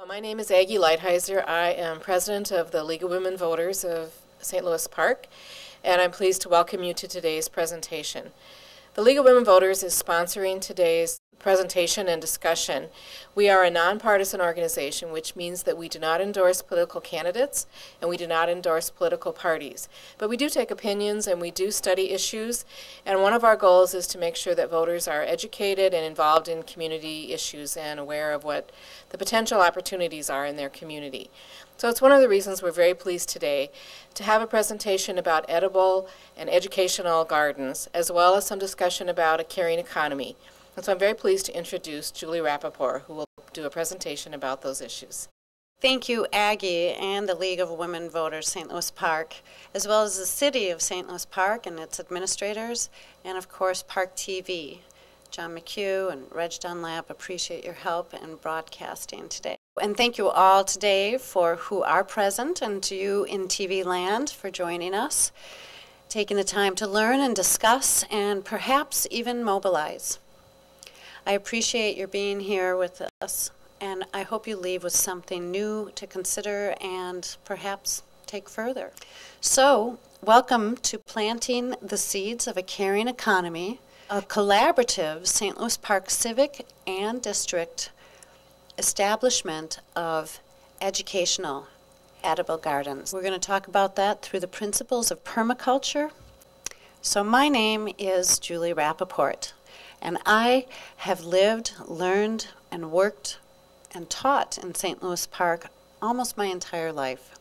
My name is Aggie Lighthizer. I am president of the League of Women Voters of St. Louis Park, and I'm pleased to welcome you to today's presentation. The League of Women Voters is sponsoring today's presentation and discussion. We are a nonpartisan organization, which means that we do not endorse political candidates and we do not endorse political parties. But we do take opinions and we do study issues, and one of our goals is to make sure that voters are educated and involved in community issues and aware of what the potential opportunities are in their community. So it's one of the reasons we're very pleased today to have a presentation about edible and educational gardens, as well as some discussion about a caring economy. And so I'm very pleased to introduce Julie Rappaport, who will do a presentation about those issues. Thank you, Aggie, and the League of Women Voters St. Louis Park, as well as the City of St. Louis Park and its administrators, and of course Park TV. John McHugh and Reg Dunlap, appreciate your help in broadcasting today. And thank you all today for who are present, and to you in TV land for joining us, taking the time to learn and discuss and perhaps even mobilize. I appreciate your being here with us, and I hope you leave with something new to consider and perhaps take further. So, welcome to Planting the Seeds of a Caring Economy, a collaborative St. Louis Park civic and district establishment of educational edible gardens. We're going to talk about that through the principles of permaculture. So my name is Julie Rappaport, and I have lived, learned, and worked and taught in St. Louis Park almost my entire life.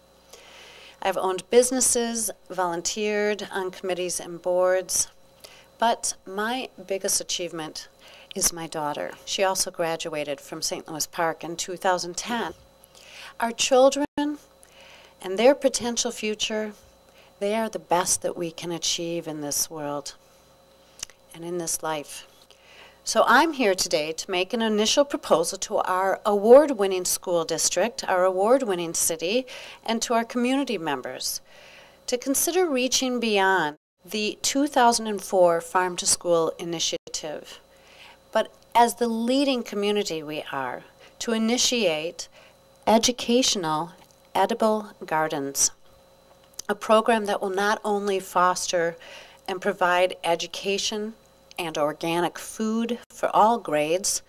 I've owned businesses, volunteered on committees and boards, but my biggest achievement is my daughter. She also graduated from St. Louis Park in 2010. Our children and their potential future, they are the best that we can achieve in this world and in this life. So I'm here today to make an initial proposal to our award-winning school district, our award-winning city, and to our community members to consider reaching beyond the 2004 Farm to School initiative, but as the leading community we are, to initiate educational edible gardens, a program that will not only foster and provide education and organic food for all grades,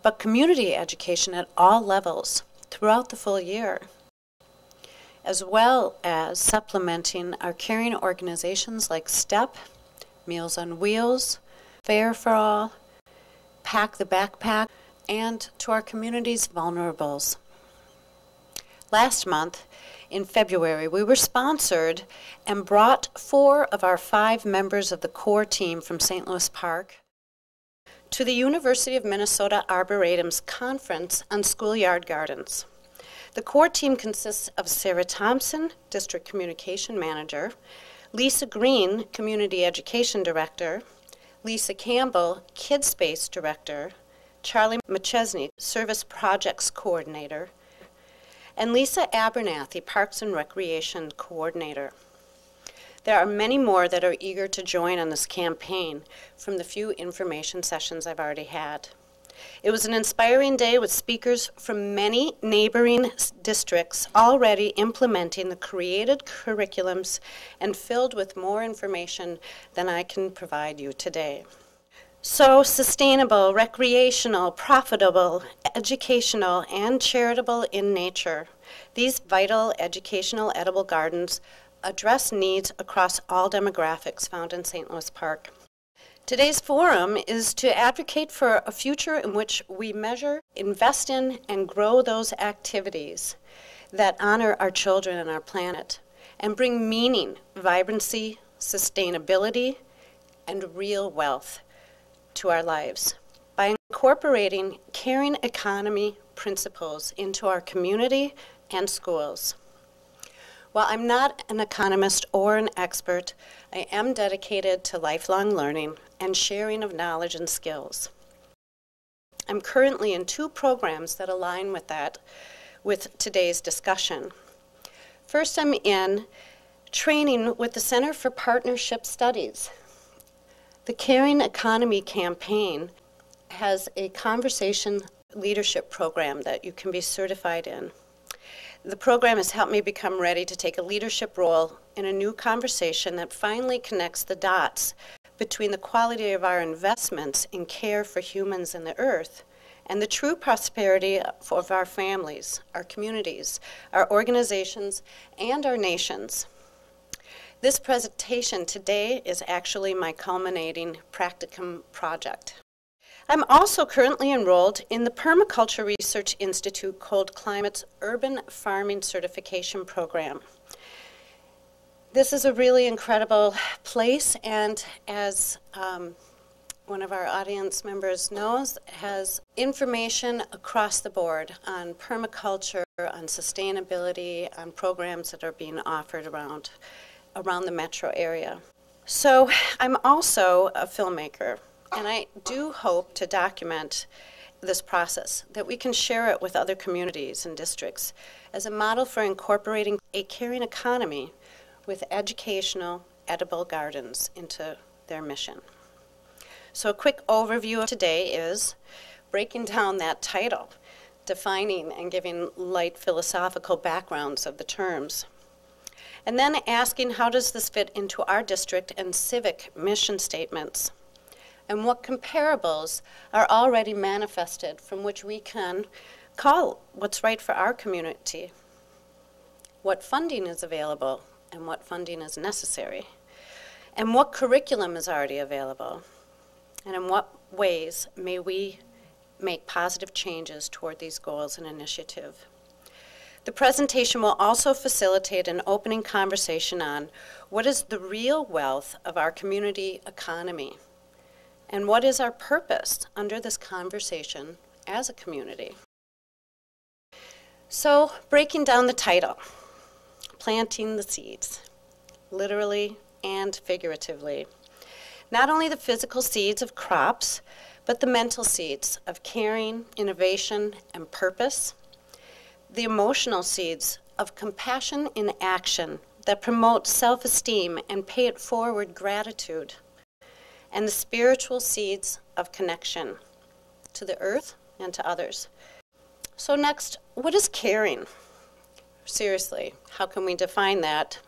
but community education at all levels throughout the full year, as well as supplementing our caring organizations like STEP, Meals on Wheels, Fair for All, Pack the Backpack, and to our community's vulnerables. Last month, in February, we were sponsored and brought 4 of our 5 members of the core team from St. Louis Park to the University of Minnesota Arboretum's Conference on Schoolyard Gardens. The core team consists of Sarah Thompson, District Communication Manager, Lisa Green, Community Education Director, Lisa Campbell, Kid Space Director, Charlie McChesney, Service Projects Coordinator, and Lisa Abernathy, Parks and Recreation Coordinator. There are many more that are eager to join on this campaign from the few information sessions I've already had. It was an inspiring day with speakers from many neighboring districts already implementing the created curriculums and filled with more information than I can provide you today. So sustainable, recreational, profitable, educational, and charitable in nature, these vital educational edible gardens address needs across all demographics found in St. Louis Park. Today's forum is to advocate for a future in which we measure, invest in, and grow those activities that honor our children and our planet and bring meaning, vibrancy, sustainability, and real wealth to our lives by incorporating caring economy principles into our community and schools. While I'm not an economist or an expert, I am dedicated to lifelong learning and sharing of knowledge and skills. I'm currently in 2 programs that align with that, with today's discussion. First, I'm in training with the Center for Partnership Studies. The Caring Economy campaign has a conversation leadership program that you can be certified in. The program has helped me become ready to take a leadership role in a new conversation that finally connects the dots between the quality of our investments in care for humans and the earth and the true prosperity of our families, our communities, our organizations, and our nations. This presentation today is actually my culminating practicum project. I'm also currently enrolled in the Permaculture Research Institute Cold Climate's Urban Farming Certification Program. This is a really incredible place, and as one of our audience members knows, has information across the board on permaculture, on sustainability, on programs that are being offered around the metro area. So I'm also a filmmaker, and I do hope to document this process, that we can share it with other communities and districts as a model for incorporating a caring economy with educational, edible gardens into their mission. So a quick overview of today is breaking down that title, defining and giving light philosophical backgrounds of the terms, and then asking how does this fit into our district and civic mission statements, and what comparables are already manifested from which we can call what's right for our community, what funding is available and what funding is necessary, and what curriculum is already available, and in what ways may we make positive changes toward these goals and initiative. The presentation will also facilitate an opening conversation on what is the real wealth of our community economy, and what is our purpose under this conversation as a community. So, breaking down the title, planting the seeds, literally and figuratively. Not only the physical seeds of crops, but the mental seeds of caring, innovation, and purpose, the emotional seeds of compassion in action that promote self-esteem and pay it forward gratitude, and the spiritual seeds of connection to the earth and to others. So next, what is caring? Seriously, how can we define that?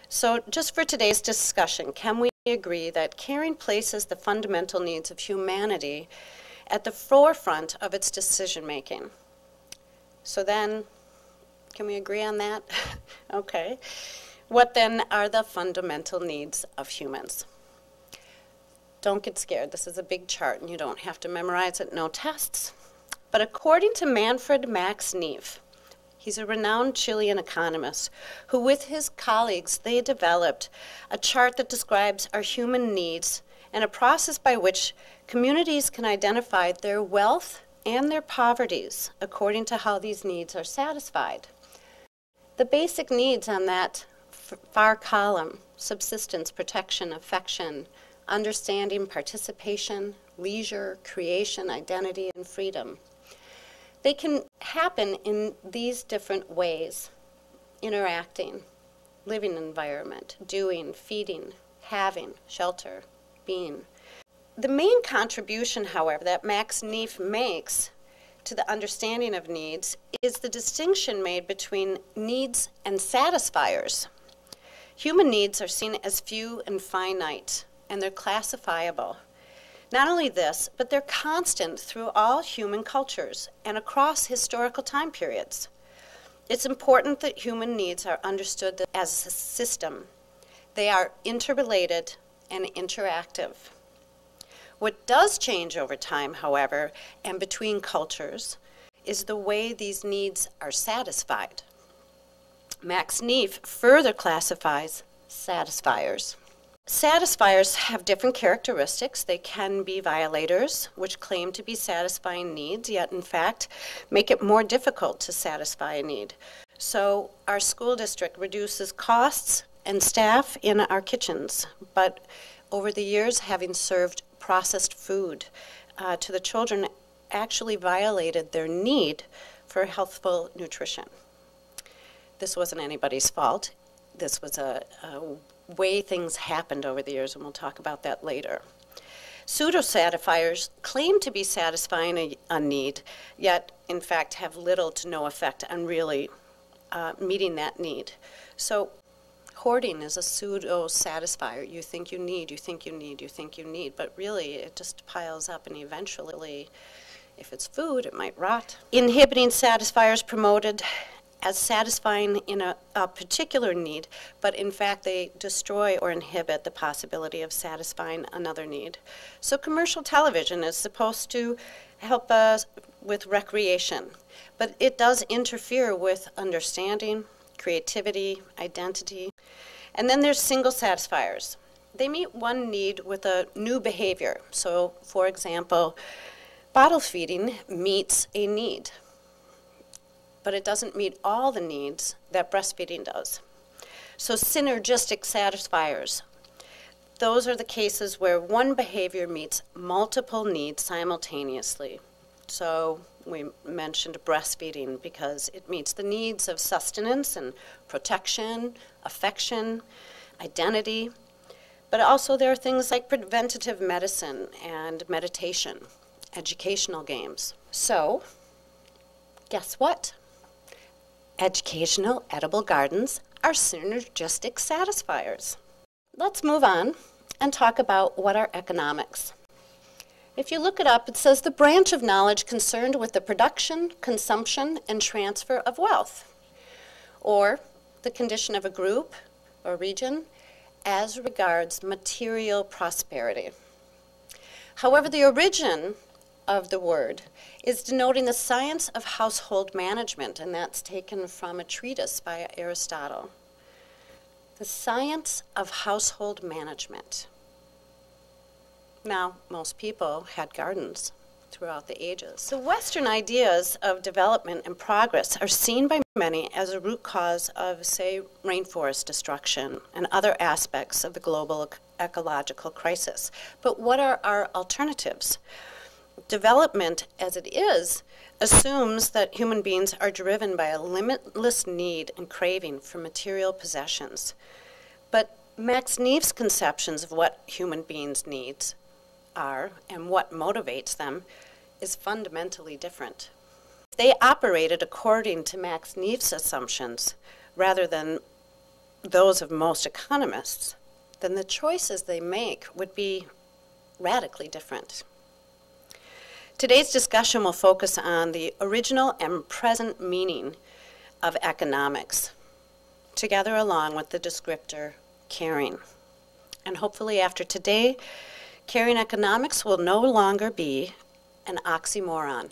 So just for today's discussion, can we agree that caring places the fundamental needs of humanity at the forefront of its decision making? So then, can we agree on that? Okay. What then are the fundamental needs of humans? Don't get scared. This is a big chart and you don't have to memorize it, no tests. But according to Manfred Max Neef, he's a renowned Chilean economist who, with his colleagues, they developed a chart that describes our human needs and a process by which communities can identify their wealth and their poverties according to how these needs are satisfied. The basic needs on that far column, subsistence, protection, affection, understanding, participation, leisure, creation, identity, and freedom. They can happen in these different ways: interacting, living environment, doing, feeding, having, shelter, being. The main contribution, however, that Max Neef makes to the understanding of needs is the distinction made between needs and satisfiers. Human needs are seen as few and finite, and they're classifiable. Not only this, but they're constant through all human cultures and across historical time periods. It's important that human needs are understood as a system. They are interrelated and interactive. What does change over time, however, and between cultures, is the way these needs are satisfied. Max Neef further classifies satisfiers. Satisfiers have different characteristics. They can be violators, which claim to be satisfying needs, yet in fact make it more difficult to satisfy a need. So our school district reduces costs and staff in our kitchens, but over the years, having served processed food to the children actually violated their need for healthful nutrition. This wasn't anybody's fault. This was a way things happened over the years, and we'll talk about that later. Pseudo-satisfiers claim to be satisfying a need, yet in fact have little to no effect on really meeting that need. So hoarding is a pseudo-satisfier. You think you need, you think you need, you think you need, but really it just piles up, and eventually, if it's food, it might rot. Inhibiting satisfiers promoted as satisfying in a particular need, but in fact they destroy or inhibit the possibility of satisfying another need. So commercial television is supposed to help us with recreation, but it does interfere with understanding, creativity, identity. And then there's single satisfiers. They meet one need with a new behavior. So, for example, bottle feeding meets a need, but it doesn't meet all the needs that breastfeeding does. So synergistic satisfiers, those are the cases where one behavior meets multiple needs simultaneously. So we mentioned breastfeeding because it meets the needs of sustenance and protection, affection, identity, but also there are things like preventative medicine and meditation, educational games. So, guess what? Educational edible gardens are synergistic satisfiers. Let's move on and talk about what are economics. If you look it up, it says the branch of knowledge concerned with the production, consumption, and transfer of wealth, or the condition of a group or region as regards material prosperity. However, the origin of the word is denoting the science of household management, and that's taken from a treatise by Aristotle. The science of household management. Now, most people had gardens throughout the ages. The Western ideas of development and progress are seen by many as a root cause of, say, rainforest destruction and other aspects of the global ecological crisis. But what are our alternatives? Development, as it is, assumes that human beings are driven by a limitless need and craving for material possessions. But Max Neef's conceptions of what human beings' needs are and what motivates them is fundamentally different. If they operated according to Max Neef's assumptions rather than those of most economists, then the choices they make would be radically different. Today's discussion will focus on the original and present meaning of economics, together along with the descriptor caring. And hopefully after today, caring economics will no longer be an oxymoron,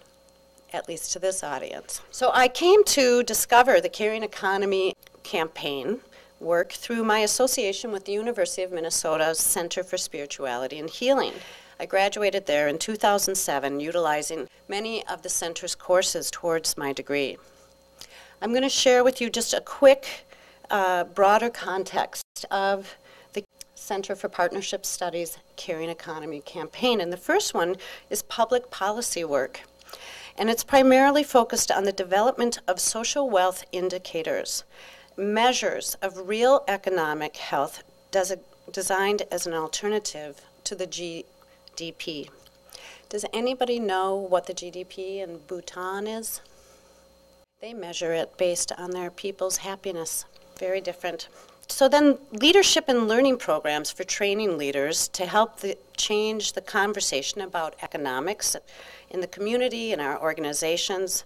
at least to this audience. So I came to discover the Caring Economy campaign work through my association with the University of Minnesota's Center for Spirituality and Healing. I graduated there in 2007, utilizing many of the center's courses towards my degree. I'm going to share with you just a quick, broader context of the Center for Partnership Studies Caring Economy campaign. And the first one is public policy work. And it's primarily focused on the development of social wealth indicators, measures of real economic health designed as an alternative to the GDP. Does anybody know what the GDP in Bhutan is? They measure it based on their people's happiness. Very different. So then leadership and learning programs for training leaders to help change the conversation about economics in the community and our organizations.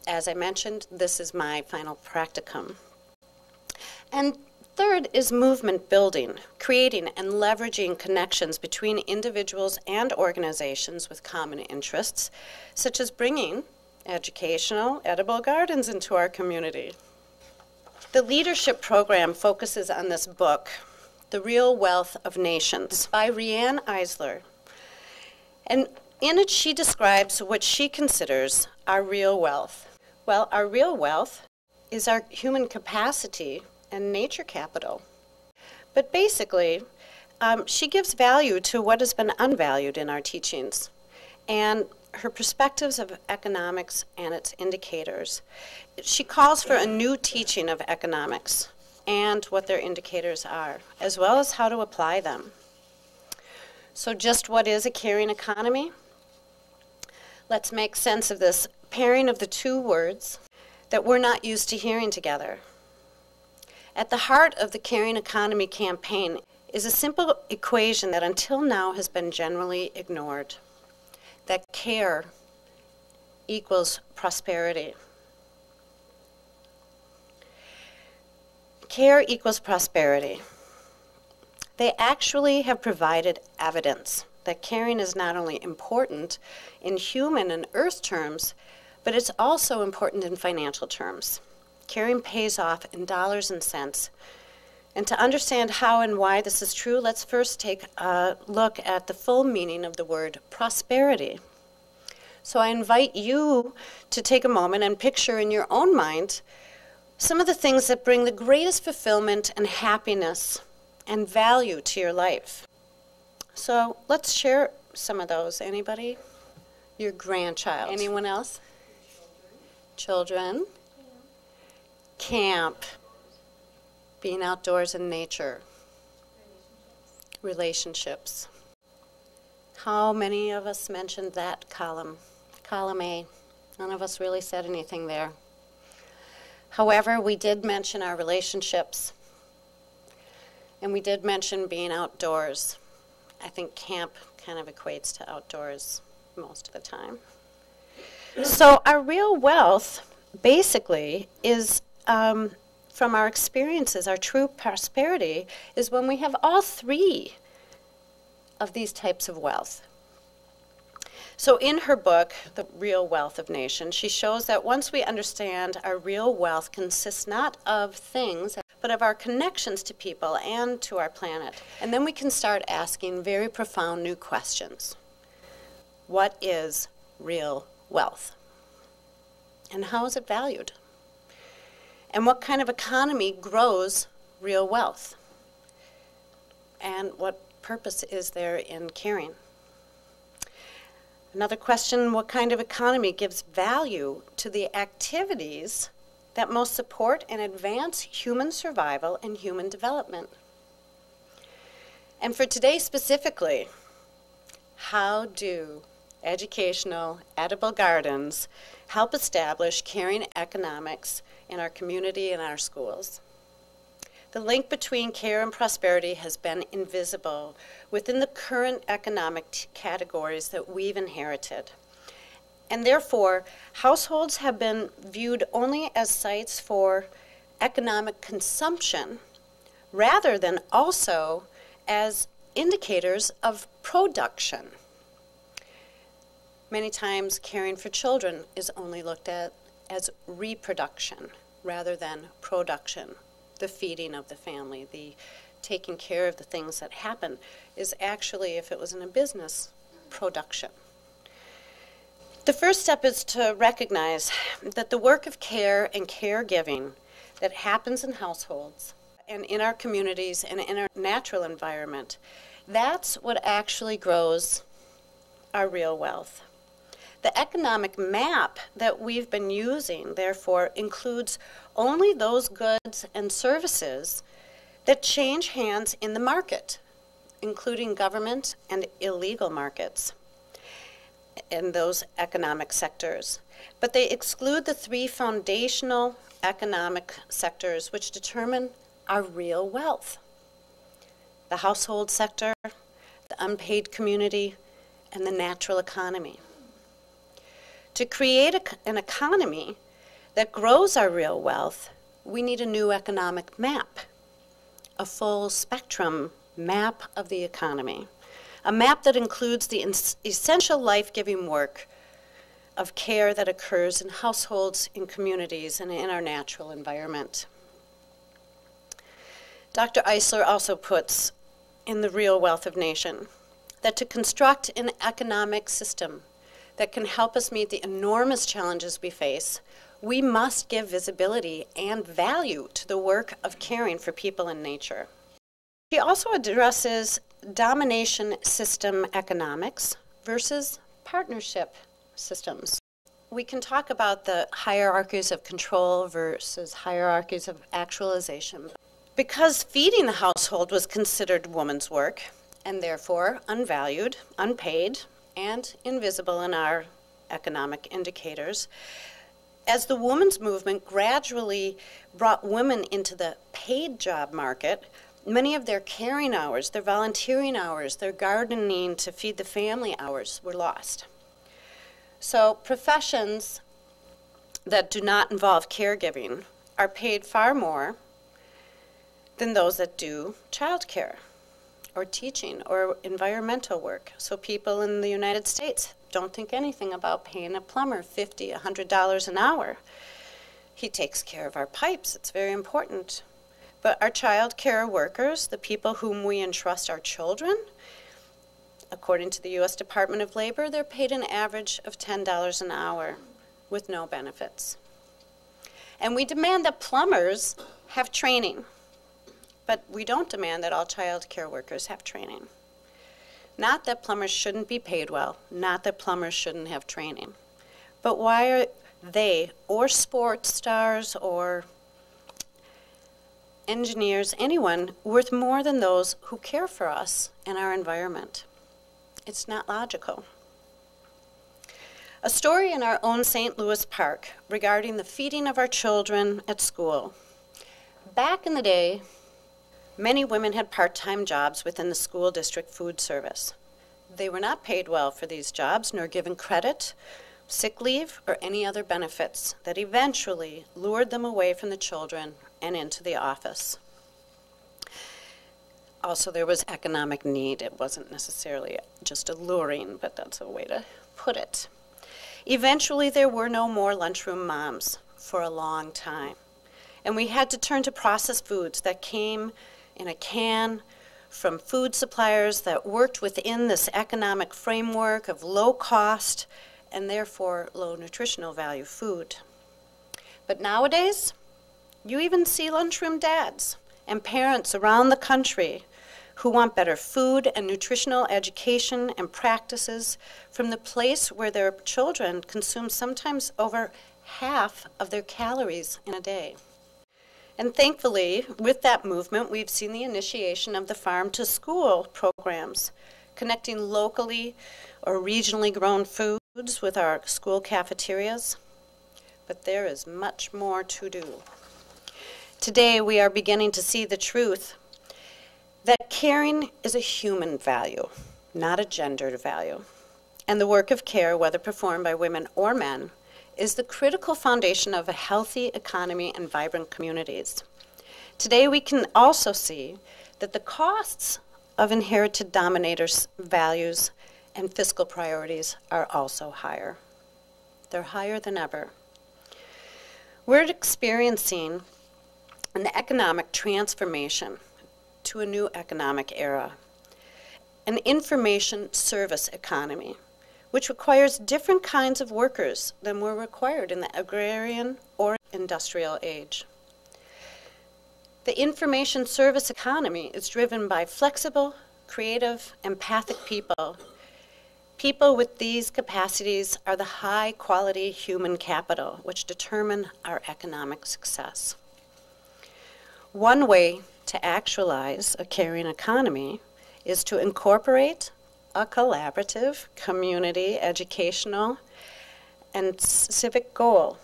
As I mentioned, this is my final practicum. And third is movement building, creating and leveraging connections between individuals and organizations with common interests, such as bringing educational, edible gardens into our community. The leadership program focuses on this book, The Real Wealth of Nations, by Riane Eisler. And in it, she describes what she considers our real wealth. Well, our real wealth is our human capacity and nature capital. But basically, she gives value to what has been unvalued in our teachings, and her perspectives of economics and its indicators. She calls for a new teaching of economics and what their indicators are, as well as how to apply them. So just what is a caring economy? Let's make sense of this pairing of the two words that we're not used to hearing together. At the heart of the Caring Economy campaign is a simple equation that until now has been generally ignored, that care equals prosperity. Care equals prosperity. They actually have provided evidence that caring is not only important in human and earth terms, but it's also important in financial terms. Caring pays off in dollars and cents. And to understand how and why this is true, let's first take a look at the full meaning of the word prosperity. So I invite you to take a moment and picture in your own mind some of the things that bring the greatest fulfillment and happiness and value to your life. So let's share some of those. Anybody? Your grandchild. Anyone else? Children. Camp. Being outdoors in nature. Relationships. How many of us mentioned that column? Column A. None of us really said anything there. However, we did mention our relationships. And we did mention being outdoors. I think camp kind of equates to outdoors most of the time. So our real wealth basically is from our experiences. Our true prosperity is when we have all three of these types of wealth. So in her book, The Real Wealth of Nations, she shows that once we understand our real wealth consists not of things, but of our connections to people and to our planet. And then we can start asking very profound new questions. What is real wealth? And how is it valued? And what kind of economy grows real wealth? And what purpose is there in caring? Another question, what kind of economy gives value to the activities that most support and advance human survival and human development? And for today specifically, how do educational edible gardens help establish caring economics in our community and our schools? The link between care and prosperity has been invisible within the current economic categories that we've inherited. And therefore, households have been viewed only as sites for economic consumption rather than also as indicators of production. Many times, caring for children is only looked at as reproduction rather than production. The feeding of the family, the taking care of the things that happen is actually, if it was in a business, production. The first step is to recognize that the work of care and caregiving that happens in households and in our communities and in our natural environment, that's what actually grows our real wealth. The economic map that we've been using, therefore, includes only those goods and services that change hands in the market, including government and illegal markets in those economic sectors. But they exclude the three foundational economic sectors which determine our real wealth: the household sector, the unpaid community, and the natural economy. To create an economy that grows our real wealth, we need a new economic map, a full spectrum map of the economy, a map that includes the essential life-giving work of care that occurs in households, in communities, and in our natural environment. Dr. Eisler also puts in The Real Wealth of Nations that to construct an economic system that can help us meet the enormous challenges we face, we must give visibility and value to the work of caring for people and nature. He also addresses domination system economics versus partnership systems. We can talk about the hierarchies of control versus hierarchies of actualization. Because feeding the household was considered woman's work, and therefore unvalued, unpaid, and invisible in our economic indicators. As the women's movement gradually brought women into the paid job market, many of their caring hours, their volunteering hours, their gardening to feed the family hours were lost. So professions that do not involve caregiving are paid far more than those that do childcare or teaching or environmental work. So people in the United States don't think anything about paying a plumber $50, $100 an hour. He takes care of our pipes. It's very important. But our child care workers, the people whom we entrust our children, according to the U.S. Department of Labor, they're paid an average of $10 an hour with no benefits. And we demand that plumbers have training, but we don't demand that all child care workers have training. Not that plumbers shouldn't be paid well, not that plumbers shouldn't have training. But why are they, or sports stars, or engineers, anyone, worth more than those who care for us and our environment? It's not logical. A story in our own St. Louis Park regarding the feeding of our children at school. Back in the day, many women had part-time jobs within the school district food service. They were not paid well for these jobs, nor given credit, sick leave, or any other benefits that eventually lured them away from the children and into the office. Also, there was economic need. It wasn't necessarily just alluring, but that's a way to put it. Eventually, there were no more lunchroom moms for a long time, and we had to turn to processed foods that came in a can from food suppliers that worked within this economic framework of low cost and therefore low nutritional value food. But nowadays, you even see lunchroom dads and parents around the country who want better food and nutritional education and practices from the place where their children consume sometimes over half of their calories in a day. And thankfully, with that movement, we've seen the initiation of the Farm to School programs, connecting locally or regionally grown foods with our school cafeterias. But there is much more to do. Today, we are beginning to see the truth that caring is a human value, not a gendered value. And the work of care, whether performed by women or men, is the critical foundation of a healthy economy and vibrant communities. Today, we can also see that the costs of inherited dominators' values and fiscal priorities are also higher. They're higher than ever. We're experiencing an economic transformation to a new economic era, an information service economy, which requires different kinds of workers than were required in the agrarian or industrial age. The information service economy is driven by flexible, creative, empathic people. People with these capacities are the high-quality human capital which determine our economic success. One way to actualize a caring economy is to incorporate a collaborative, community, educational, and civic goal,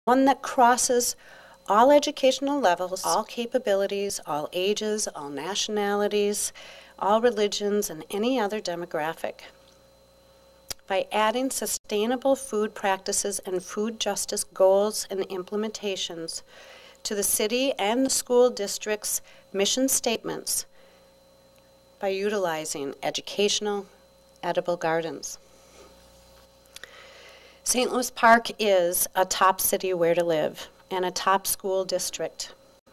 one that crosses all educational levels, all capabilities, all ages, all nationalities, all religions, and any other demographic. By adding sustainable food practices and food justice goals and implementations to the city and the school district's mission statements, by utilizing educational, edible gardens. St. Louis Park is a top city where to live and a top school district.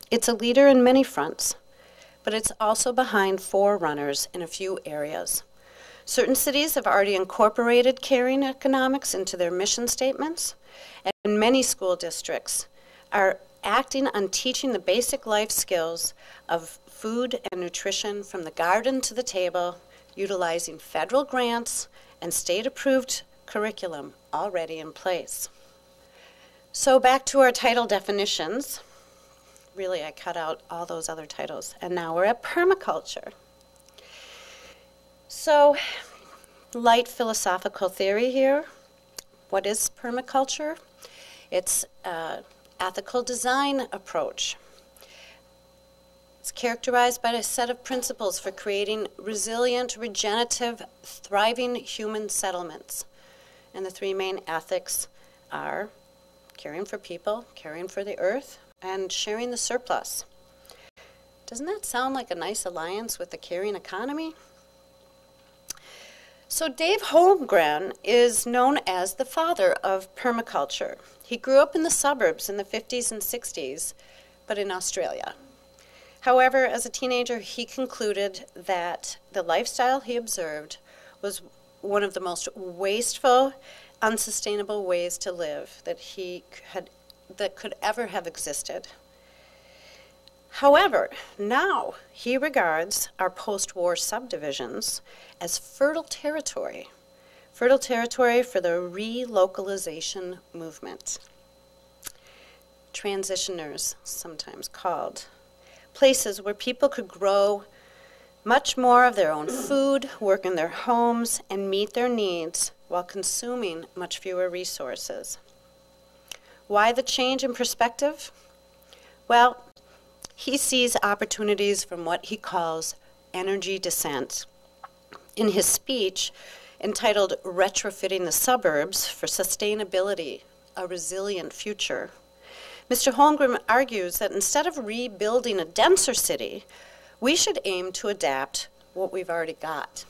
It's a leader in many fronts, but it's also behind forerunners in a few areas. Certain cities have already incorporated caring economics into their mission statements, and many school districts are acting on teaching the basic life skills of food and nutrition from the garden to the table, utilizing federal grants and state-approved curriculum already in place. So back to our title definitions. Really, I cut out all those other titles, and now we're at permaculture. So, light philosophical theory here. What is permaculture? It's an ethical design approach. It's characterized by a set of principles for creating resilient, regenerative, thriving human settlements. And the three main ethics are caring for people, caring for the earth, and sharing the surplus. Doesn't that sound like a nice alliance with the caring economy? So Dave Holmgren is known as the father of permaculture. He grew up in the suburbs in the 50s and 60s, but in Australia. However, as a teenager, he concluded that the lifestyle he observed was one of the most wasteful, unsustainable ways to live that could ever have existed. However, now he regards our post-war subdivisions as fertile territory for the relocalization movement. Transitioners, sometimes called. Places where people could grow much more of their own food, work in their homes, and meet their needs while consuming much fewer resources. Why the change in perspective? Well, he sees opportunities from what he calls energy descent. In his speech, entitled Retrofitting the Suburbs for Sustainability, a Resilient Future, Mr. Holmgren argues that instead of rebuilding a denser city, we should aim to adapt what we've already got.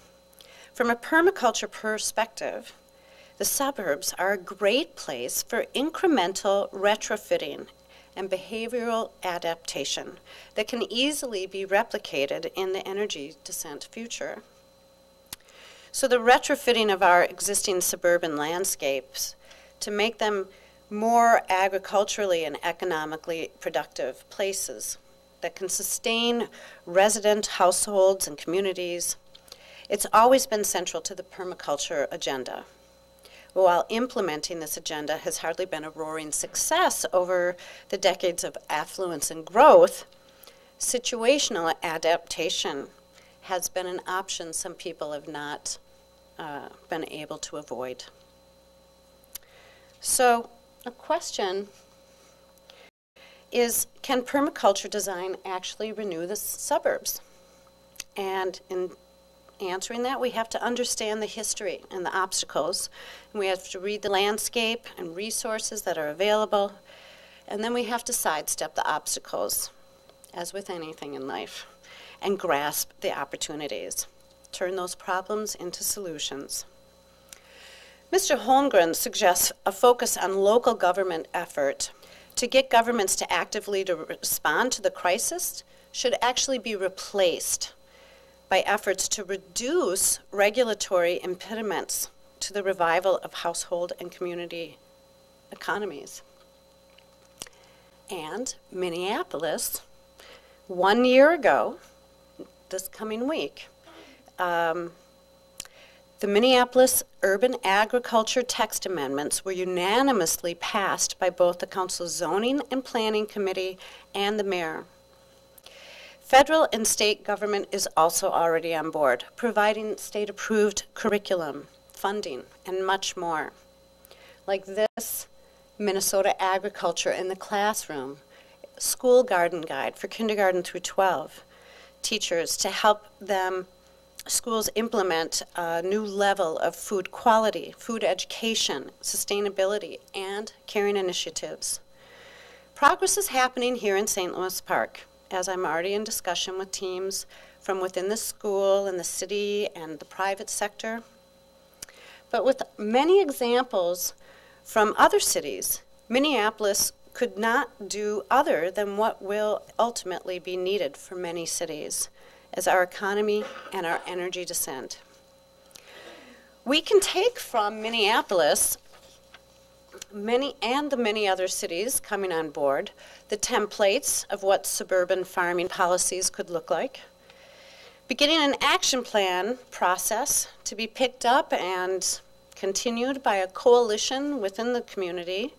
From a permaculture perspective, the suburbs are a great place for incremental retrofitting and behavioral adaptation that can easily be replicated in the energy descent future. So the retrofitting of our existing suburban landscapes to make them more agriculturally and economically productive places that can sustain resident households and communities, it's always been central to the permaculture agenda. While implementing this agenda has hardly been a roaring success over the decades of affluence and growth, situational adaptation has been an option some people have not been able to avoid. So a question is, can permaculture design actually renew the suburbs? And in answering that, we have to understand the history and the obstacles. And we have to read the landscape and resources that are available. And then we have to sidestep the obstacles, as with anything in life, and grasp the opportunities. Turn those problems into solutions. Mr. Holmgren suggests a focus on local government effort to get governments to actively respond to the crisis should actually be replaced by efforts to reduce regulatory impediments to the revival of household and community economies. And Minneapolis, 1 year ago, this coming week, the Minneapolis Urban Agriculture Text Amendments were unanimously passed by both the Council's Zoning and Planning Committee and the mayor. Federal and state government is also already on board, providing state-approved curriculum, funding, and much more. Like this Minnesota Agriculture in the Classroom, School Garden Guide for kindergarten through 12, teachers to help them schools implement a new level of food quality, food education, sustainability, and caring initiatives. Progress is happening here in St. Louis Park, as I'm already in discussion with teams from within the school and the city and the private sector. But with many examples from other cities, Minneapolis could not do other than what will ultimately be needed for many cities as our economy and our energy descent. We can take from Minneapolis and the many other cities coming on board the templates of what suburban farming policies could look like, beginning an action plan process to be picked up and continued by a coalition within the community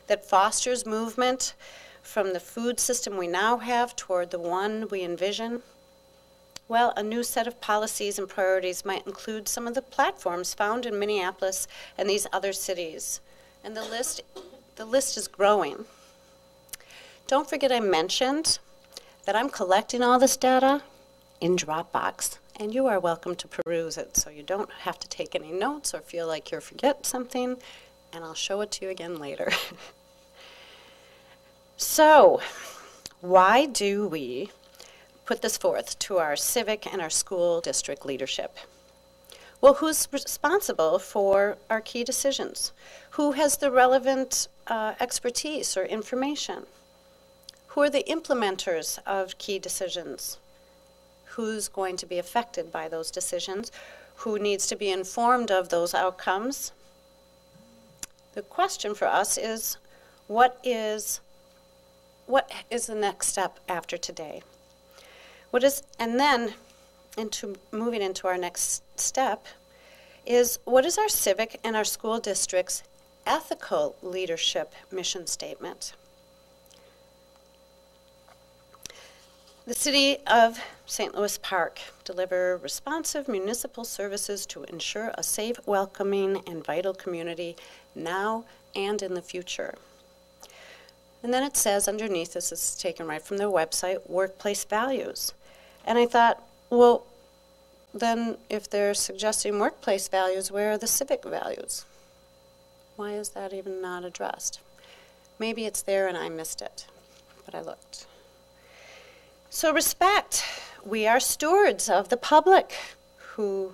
that fosters movement from the food system we now have toward the one we envision, Well, a new set of policies and priorities might include some of the platforms found in Minneapolis and these other cities. And the list is growing. Don't forget I mentioned that I'm collecting all this data in Dropbox, and you are welcome to peruse it, so you don't have to take any notes or feel like you'll forget something, and I'll show it to you again later. So, why do we put this forth to our civic and our school district leadership? Well, who's responsible for our key decisions? Who has the relevant expertise or information? Who are the implementers of key decisions? Who's going to be affected by those decisions? Who needs to be informed of those outcomes? The question for us is, what is the next step after today? And then, moving into our next step, is what is our civic and our school district's ethical leadership mission statement? The City of St. Louis Park deliver responsive municipal services to ensure a safe, welcoming, and vital community now and in the future. And then it says underneath, this is taken right from their website, workplace values. And I thought, well, then if they're suggesting workplace values, where are the civic values? Why is that even not addressed? Maybe it's there and I missed it, but I looked. So respect. We are stewards of the public who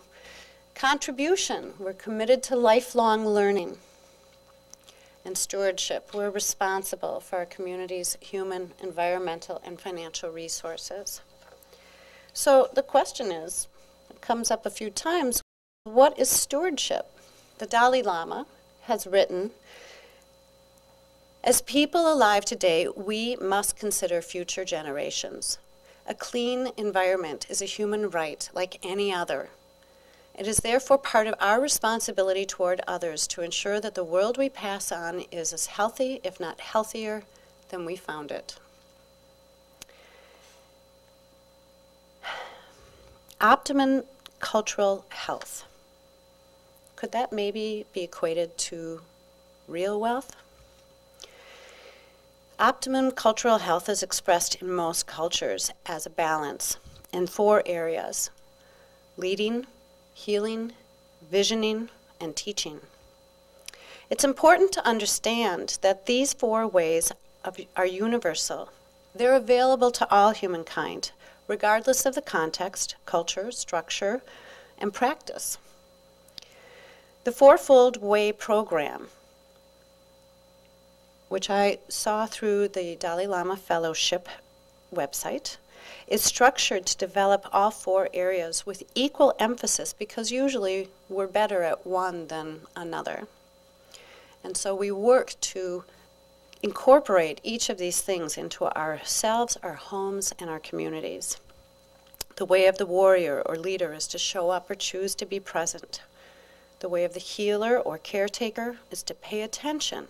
contribution. We're committed to lifelong learning and stewardship. We're responsible for our community's human, environmental, and financial resources. So the question is, it comes up a few times, what is stewardship? The Dalai Lama has written, as people alive today, we must consider future generations. A clean environment is a human right like any other. It is therefore part of our responsibility toward others to ensure that the world we pass on is as healthy, if not healthier, than we found it. Optimum cultural health. Could that maybe be equated to real wealth? Optimum cultural health is expressed in most cultures as a balance in 4 areas: leading, healing, visioning, and teaching. It's important to understand that these 4 ways are universal. They're available to all humankind, regardless of the context, culture, structure, and practice. The Fourfold Way program, which I saw through the Dalai Lama Fellowship website, is structured to develop all 4 areas with equal emphasis because usually we're better at one than another. And so we work to incorporate each of these things into ourselves, our homes, and our communities. The way of the warrior or leader is to show up or choose to be present. The way of the healer or caretaker is to pay attention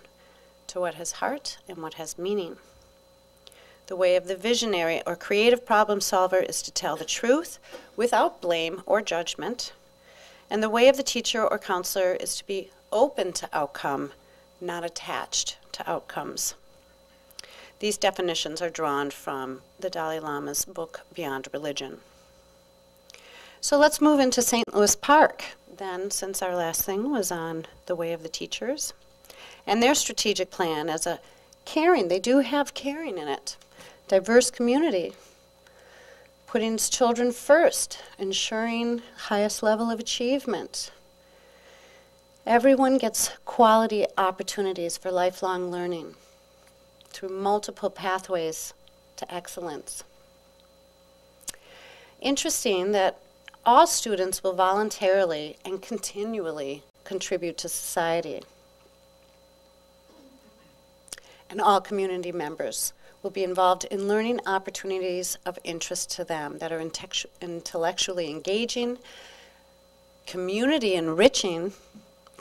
to what has heart and what has meaning. The way of the visionary or creative problem solver is to tell the truth without blame or judgment. And the way of the teacher or counselor is to be open to outcome, not attached to outcomes. These definitions are drawn from the Dalai Lama's book, Beyond Religion. So let's move into St. Louis Park, then, since our last thing was on the way of the teachers. And their strategic plan as a caring, they do have caring in it, diverse community, putting children first, ensuring highest level of achievement. Everyone gets quality opportunities for lifelong learning through multiple pathways to excellence. Interesting that all students will voluntarily and continually contribute to society. And all community members will be involved in learning opportunities of interest to them that are intellectually engaging, community enriching,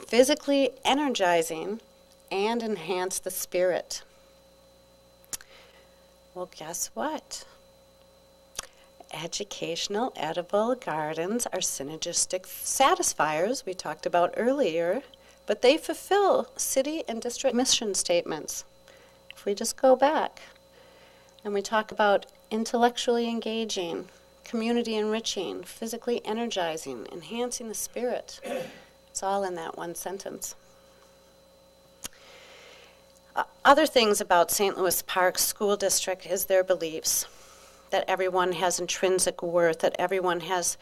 physically energizing, and enhance the spirit. Well, guess what? educational edible gardens are synergistic satisfiers we talked about earlier, but they fulfill city and district mission statements. If we just go back and we talk about intellectually engaging, community enriching, physically energizing, enhancing the spirit, it's all in that one sentence. Other things about St. Louis Park School District is their beliefs that everyone has intrinsic worth, that everyone has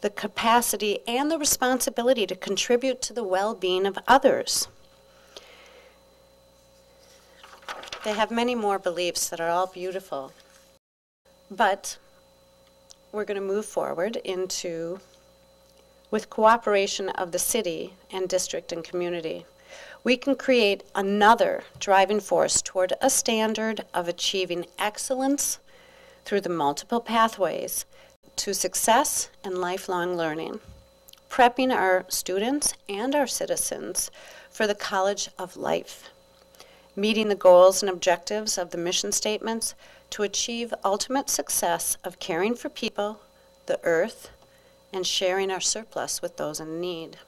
the capacity and the responsibility to contribute to the well-being of others. They have many more beliefs that are all beautiful. But we're going to move forward with cooperation of the city and district and community, we can create another driving force toward a standard of achieving excellence through the multiple pathways to success and lifelong learning, prepping our students and our citizens for the college of life, meeting the goals and objectives of the mission statements to achieve ultimate success of caring for people, the earth, and sharing our surplus with those in need.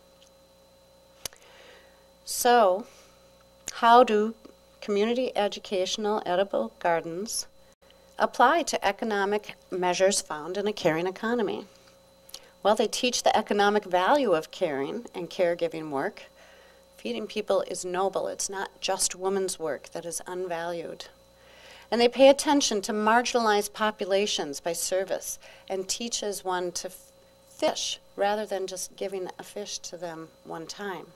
So, how do community educational edible gardens apply to economic measures found in a caring economy? Well, they teach the economic value of caring and caregiving work. Feeding people is noble. It's not just woman's work that is unvalued. And they pay attention to marginalized populations by service and teaches one to fish rather than just giving a fish to them one time.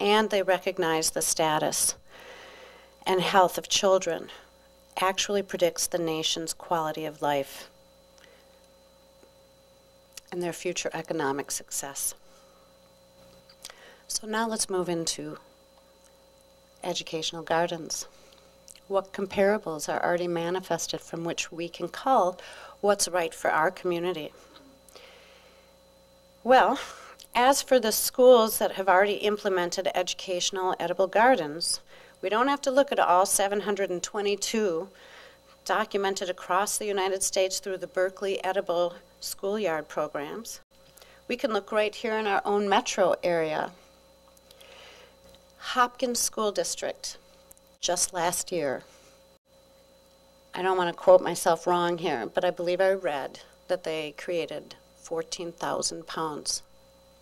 And they recognize the status and health of children actually predicts the nation's quality of life and their future economic success. So now let's move into educational gardens. What comparables are already manifested from which we can call what's right for our community? Well, as for the schools that have already implemented educational edible gardens, we don't have to look at all 722 documented across the United States through the Berkeley Edible Schoolyard programs. We can look right here in our own metro area. Hopkins School District, just last year. I don't want to quote myself wrong here, but I believe I read that they created 14,000 pounds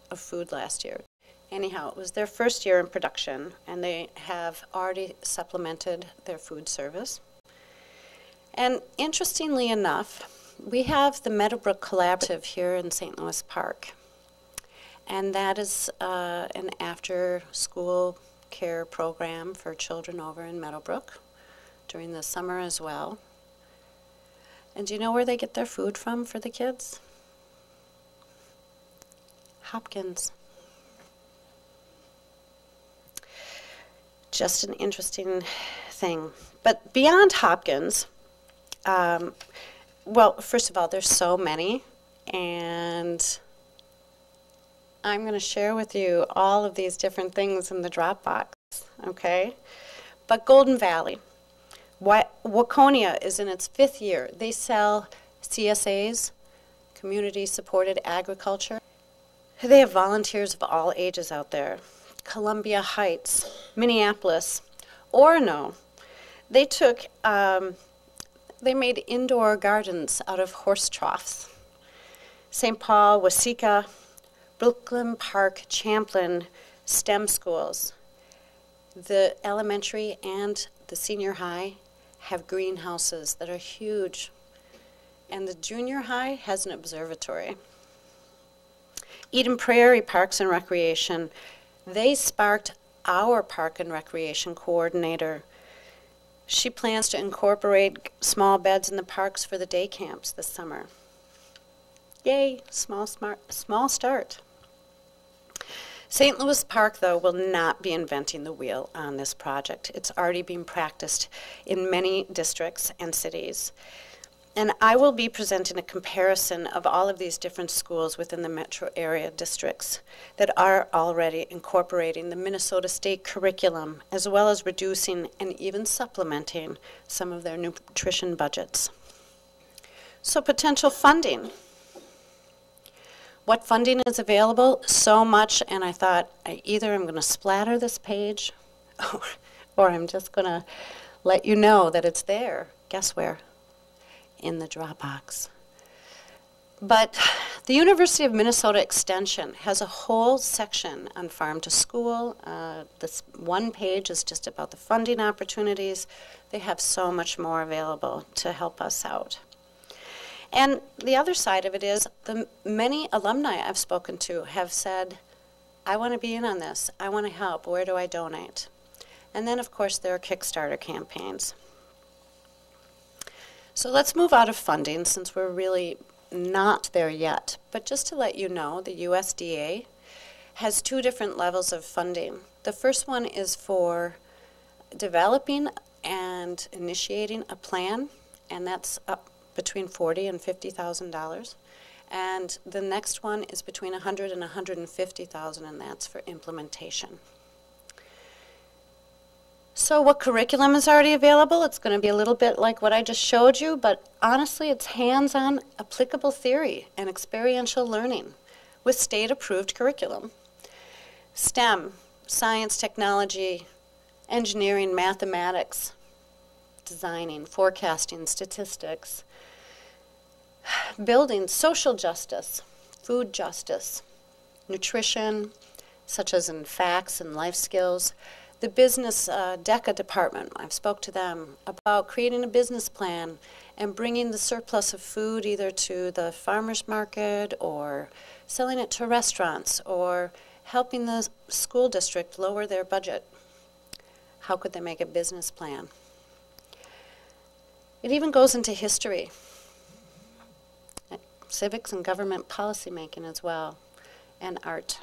of food last year. Anyhow, it was their first year in production, and they have already supplemented their food service. And interestingly enough, we have the Meadowbrook Collaborative here in St. Louis Park. And that is an after-school care program for children over in Meadowbrook during the summer as well. And do you know where they get their food from for the kids? Hopkins. Just an interesting thing. But beyond Hopkins, well, first of all, there's so many, and I'm going to share with you all of these different things in the Dropbox, okay? But Golden Valley, Waconia is in its 5th year. They sell CSAs, community-supported agriculture. They have volunteers of all ages out there. Columbia Heights, Minneapolis, Orono. They took, they made indoor gardens out of horse troughs. St. Paul, Waseca, Brooklyn Park, Champlin, STEM schools. The elementary and the senior high have greenhouses that are huge. And the junior high has an observatory. Eden Prairie Parks and Recreation, they sparked our park and recreation coordinator. She plans to incorporate small beds in the parks for the day camps this summer. Yay, small start. St. Louis Park, though, will not be inventing the wheel on this project. It's already being practiced in many districts and cities. And I will be presenting a comparison of all of these different schools within the metro area districts that are already incorporating the Minnesota State curriculum, as well as reducing and even supplementing some of their nutrition budgets. So potential funding. What funding is available? So much, and I thought either I'm going to splatter this page or I'm just going to let you know that it's there. Guess where? In the Dropbox. But the University of Minnesota Extension has a whole section on farm to school. This one page is just about the funding opportunities. They have so much more available to help us out. And the other side of it is the many alumni I've spoken to have said, I want to be in on this. I want to help. Where do I donate? And then, of course, there are Kickstarter campaigns. So let's move out of funding since we're really not there yet. But just to let you know, the USDA has two different levels of funding. The first one is for developing and initiating a plan, and that's up between $40,000 and $50,000. And the next one is between $100,000 and $150,000, and that's for implementation. So what curriculum is already available? It's going to be a little bit like what I just showed you, but honestly, it's hands-on applicable theory and experiential learning with state-approved curriculum. STEM, science, technology, engineering, mathematics, designing, forecasting, statistics, building, social justice, food justice, nutrition, such as in facts and life skills. The business DECA department, I've spoke to them about creating a business plan and bringing the surplus of food either to the farmer's market or selling it to restaurants or helping the school district lower their budget. How could they make a business plan? It even goes into history, civics and government policy making as well, and art.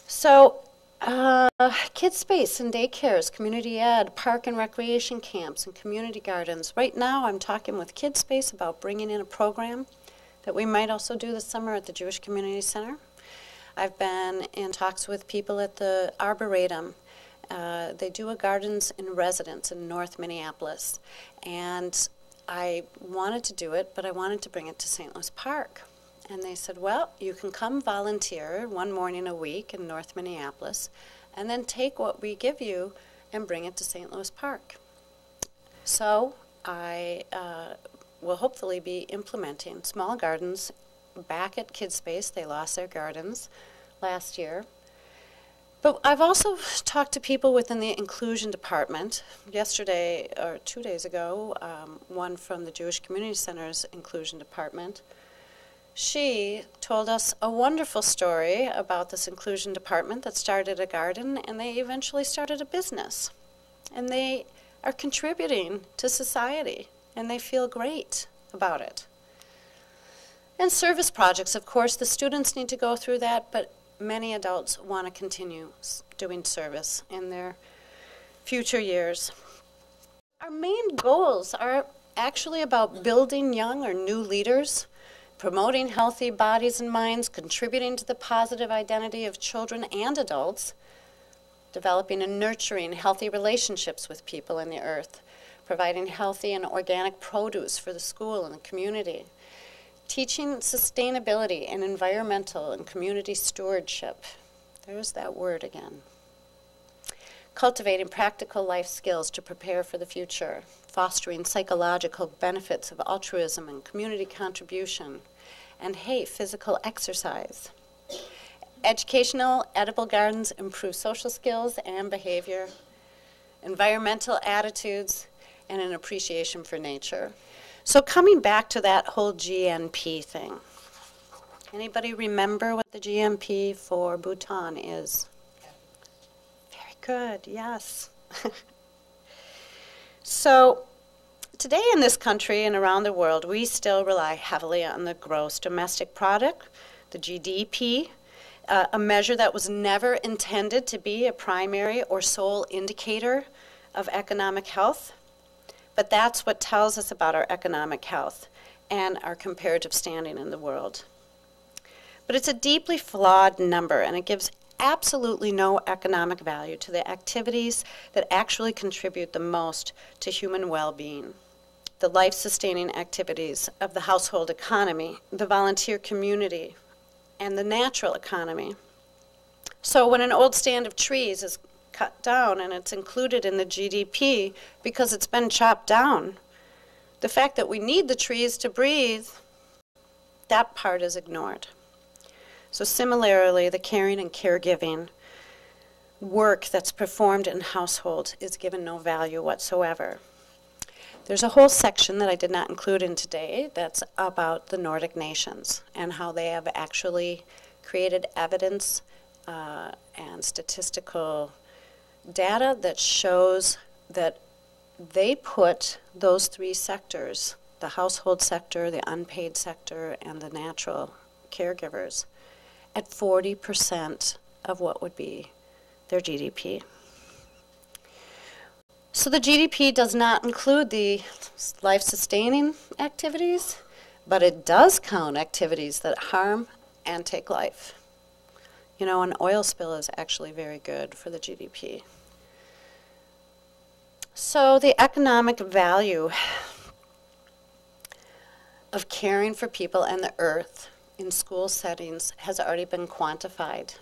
So, kids space and daycares, community ed, park and recreation camps, and community gardens. Right now I'm talking with Kids Space about bringing in a program that we might also do this summer at the Jewish Community Center. I've been in talks with people at the Arboretum. They do a Gardens in Residence in North Minneapolis. And I wanted to do it, but I wanted to bring it to St. Louis Park. And they said, well, you can come volunteer one morning a week in North Minneapolis and then take what we give you and bring it to St. Louis Park. So I will hopefully be implementing small gardens back at Kids Space. They lost their gardens last year. But I've also talked to people within the inclusion department. Yesterday, or 2 days ago, one from the Jewish Community Center's inclusion department. She told us a wonderful story about this inclusion department that started a garden, and they eventually started a business. And they are contributing to society, and they feel great about it. And service projects, of course, the students need to go through that, but many adults want to continue doing service in their future years. Our main goals are actually about building young or new leaders, promoting healthy bodies and minds, contributing to the positive identity of children and adults, developing and nurturing healthy relationships with people in the earth, providing healthy and organic produce for the school and the community, teaching sustainability and environmental and community stewardship. There's that word again. Cultivating practical life skills to prepare for the future, fostering psychological benefits of altruism and community contribution, and physical exercise. Educational, edible gardens improve social skills and behavior, environmental attitudes, and an appreciation for nature. So coming back to that whole GNP thing, anybody remember what the GNP for Bhutan is? Very good, yes. So today in this country and around the world, we still rely heavily on the gross domestic product, the GDP, a measure that was never intended to be a primary or sole indicator of economic health. But that's what tells us about our economic health and our comparative standing in the world. But it's a deeply flawed number, and it gives absolutely no economic value to the activities that actually contribute the most to human well-being. the life-sustaining activities of the household economy, the volunteer community, and the natural economy. So when an old stand of trees is cut down and it's included in the GDP because it's been chopped down, the fact that we need the trees to breathe, that part is ignored. So similarly, the caring and caregiving work that's performed in households is given no value whatsoever. There's a whole section that I did not include in today that's about the Nordic nations and how they have actually created evidence and statistical data that shows that they put those three sectors, the household sector, the unpaid sector, and the natural caregivers, at 40% of what would be their GDP. So the GDP does not include the life-sustaining activities, but it does count activities that harm and take life. You know, an oil spill is actually very good for the GDP. So the economic value of caring for people and the earth in school settings has already been quantified.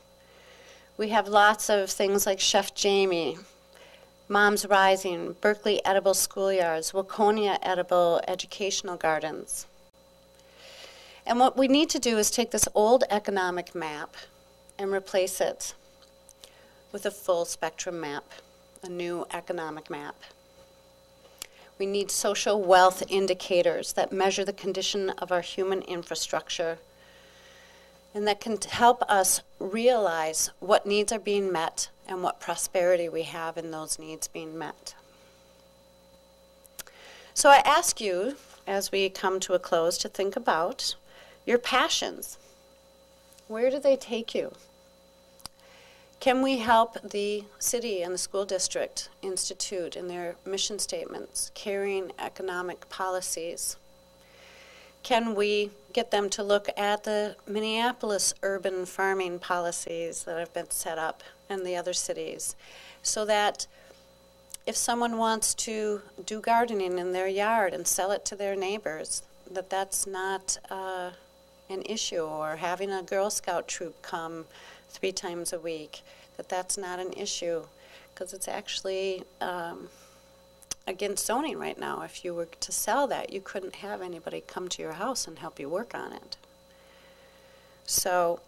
We have lots of things like Chef Jamie, Moms Rising, Berkeley Edible Schoolyards, Waconia Edible Educational Gardens. And what we need to do is take this old economic map and replace it with a full spectrum map, a new economic map. We need social wealth indicators that measure the condition of our human infrastructure and that can help us realize what needs are being met and what prosperity we have in those needs being met. So I ask you, as we come to a close, to think about your passions. Where do they take you? Can we help the city and the school district institute in their mission statements, caring economic policies? Can we get them to look at the Minneapolis urban farming policies that have been set up in the other cities so that if someone wants to do gardening in their yard and sell it to their neighbors, that that's not an issue, or having a Girl Scout troop come 3 times a week, that's not an issue, because it's actually against zoning right now. If you were to sell that, you couldn't have anybody come to your house and help you work on it. So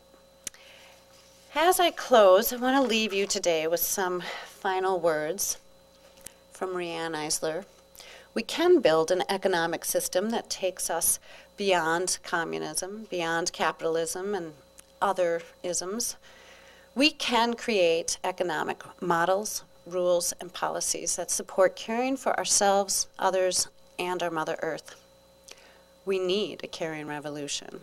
as I close, I want to leave you today with some final words from Riane Eisler. We can build an economic system that takes us beyond communism, beyond capitalism and other isms. We can create economic models, rules, and policies that support caring for ourselves, others, and our Mother Earth. We need a caring revolution.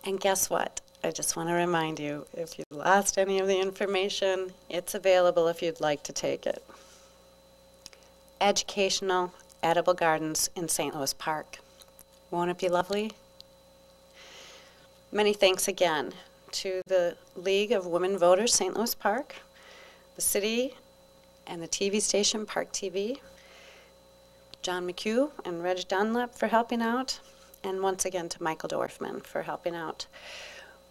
And guess what? I just want to remind you, if you lost any of the information, it's available if you'd like to take it. Educational Edible Gardens in St. Louis Park. Won't it be lovely? Many thanks again to the League of Women Voters St. Louis Park, the city, and the TV station Park TV, John McHugh and Reg Dunlap for helping out, and once again to Michael Dorfman for helping out.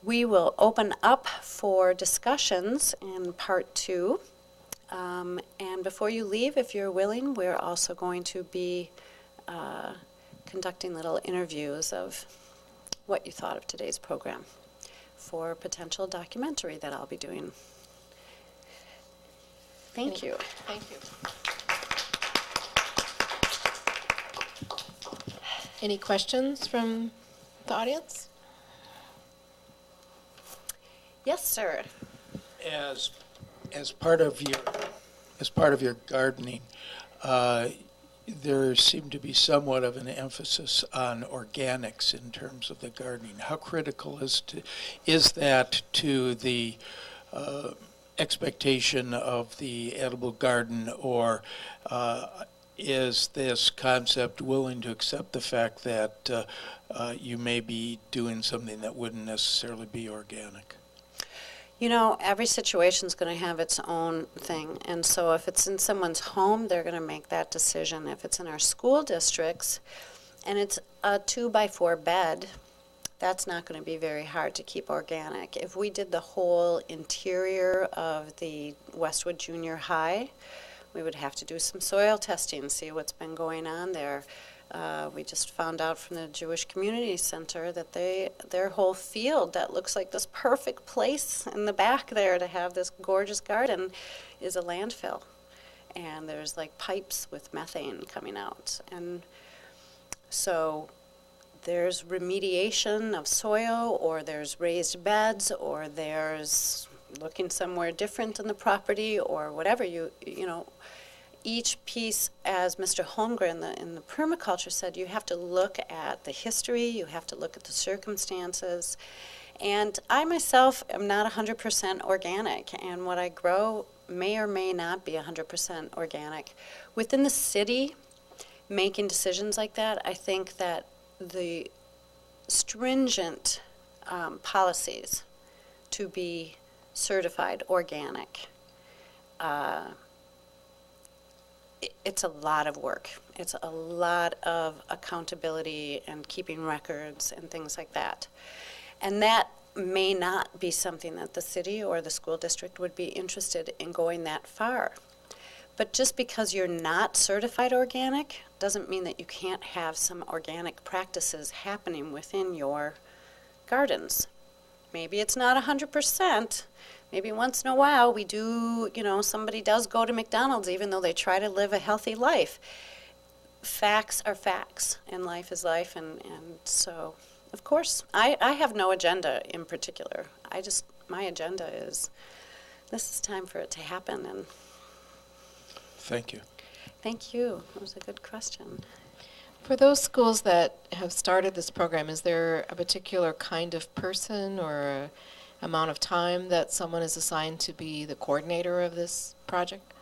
We will open up for discussions in part 2. And before you leave, if you're willing, we're also going to be conducting little interviews of what you thought of today's program for a potential documentary that I'll be doing. Thank you. Thank you. Any questions from the audience? Yes, sir. As part of your gardening, there seemed to be somewhat of an emphasis on organics in terms of the gardening. How critical is that to the expectation of the edible garden, or is this concept willing to accept the fact that you may be doing something that wouldn't necessarily be organic? You know, every situation is going to have its own thing. And so if it's in someone's home, they're going to make that decision. If it's in our school districts and it's a 2x4 bed, that's not going to be very hard to keep organic. If we did the whole interior of the Westwood Junior High, we would have to do some soil testing, see what's been going on there. We just found out from the Jewish Community Center that their whole field that looks like this perfect place in the back there to have this gorgeous garden is a landfill. And there's like pipes with methane coming out. And so there's remediation of soil, or there's raised beds, or there's looking somewhere different in the property, or whatever. You know, each piece, as Mr. Holmgren in the permaculture said, you have to look at the history, you have to look at the circumstances. And I myself am not 100% organic, and what I grow may or may not be 100% organic. Within the city, making decisions like that, I think that the stringent policies to be certified organic, it's a lot of work. It's a lot of accountability and keeping records and things like that. And that may not be something that the city or the school district would be interested in going that far. But just because you're not certified organic doesn't mean that you can't have some organic practices happening within your gardens. Maybe it's not 100%. Maybe once in a while we do, you know, somebody does go to McDonald's even though they try to live a healthy life. Facts are facts, and life is life, and so, of course, I have no agenda in particular. My agenda is, this is time for it to happen. And Thank you. thank you. That was a good question. For those schools that have started this program, is there a particular kind of person or a amount of time that someone is assigned to be the coordinator of this project?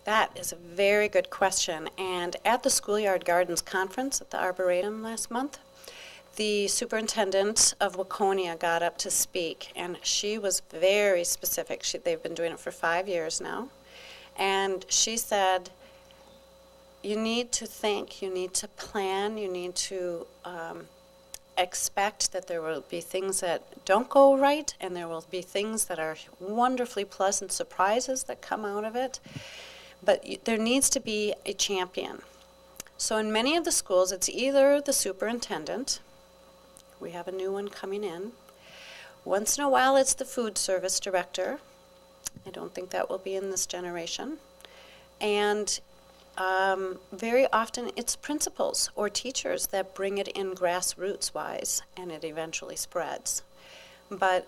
That is a very good question. And at the Schoolyard Gardens Conference at the Arboretum last month, the superintendent of Waconia got up to speak, and she was very specific. They've been doing it for 5 years now. And she said, you need to think, you need to plan, you need to expect that there will be things that don't go right, and there will be things that are wonderfully pleasant surprises that come out of it. But there needs to be a champion. So in many of the schools, it's either the superintendent, we have a new one coming in. Once in a while, it's the food service director. I don't think that will be in this generation. And very often it's principals or teachers that bring it in grassroots-wise, and it eventually spreads. But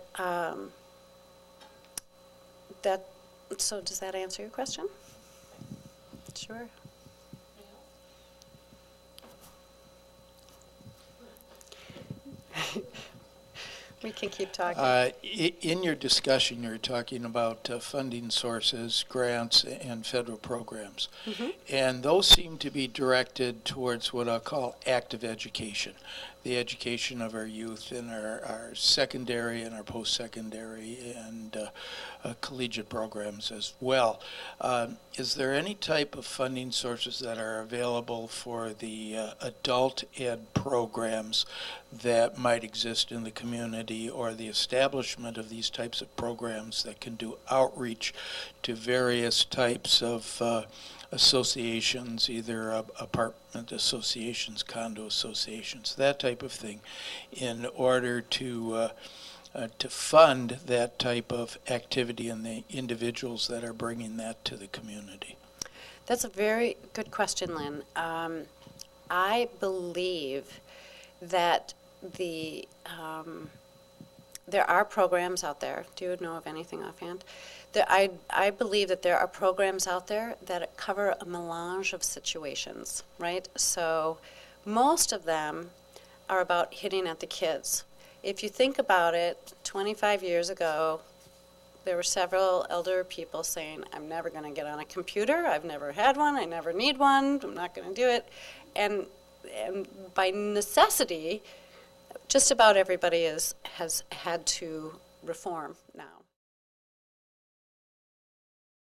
so does that answer your question? Sure. We can keep talking. In your discussion, you're talking about funding sources, grants, and federal programs. Mm-hmm. And those seem to be directed towards what I'll call active education, the education of our youth in our secondary and our post-secondary and collegiate programs as well. Is there any type of funding sources that are available for the adult ed programs that might exist in the community, or the establishment of these types of programs that can do outreach to various types of associations, either apartment associations, condo associations, that type of thing, in order to fund that type of activity and the individuals that are bringing that to the community? That's a very good question, Lynn. I believe that there are programs out there. Do you know of anything offhand? I believe that there are programs out there that cover a melange of situations, right? So most of them are about hitting at the kids. If you think about it, 25 years ago, there were several elder people saying, I'm never going to get on a computer, I've never had one, I never need one, I'm not going to do it. And by necessity, just about everybody has had to reform now.